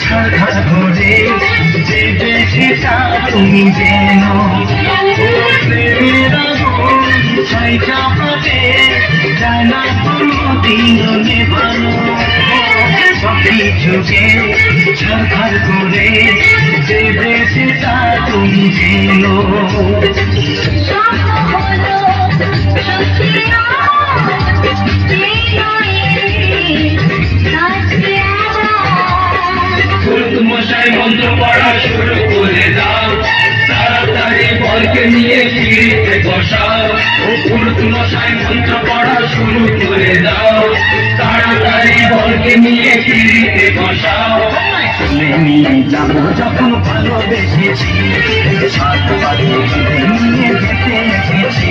ছাড়খার করে যে বেশিটা তুমি যেন প্রেমের আগুন ছাই চাপাতে যায় না কোনোদিন নেভানো সবকিছুকে ছাড়খার করে যে বেশিটা তুমি যেন মশাই মন্ত্র পড়া শুরু করে দাও তাড়াতাড়ি বরকে নিয়ে পিড়িতে বসাও পুরুত মশাই মন্ত্র পড়া শুরু করে দাও তাড়াতাড়ি বরকে নিয়ে পিড়িতে বসাও নিয়ে যাবো যখন ভালোবেসেছি সাত বাড়ি নিয়ে যেতে এসেছি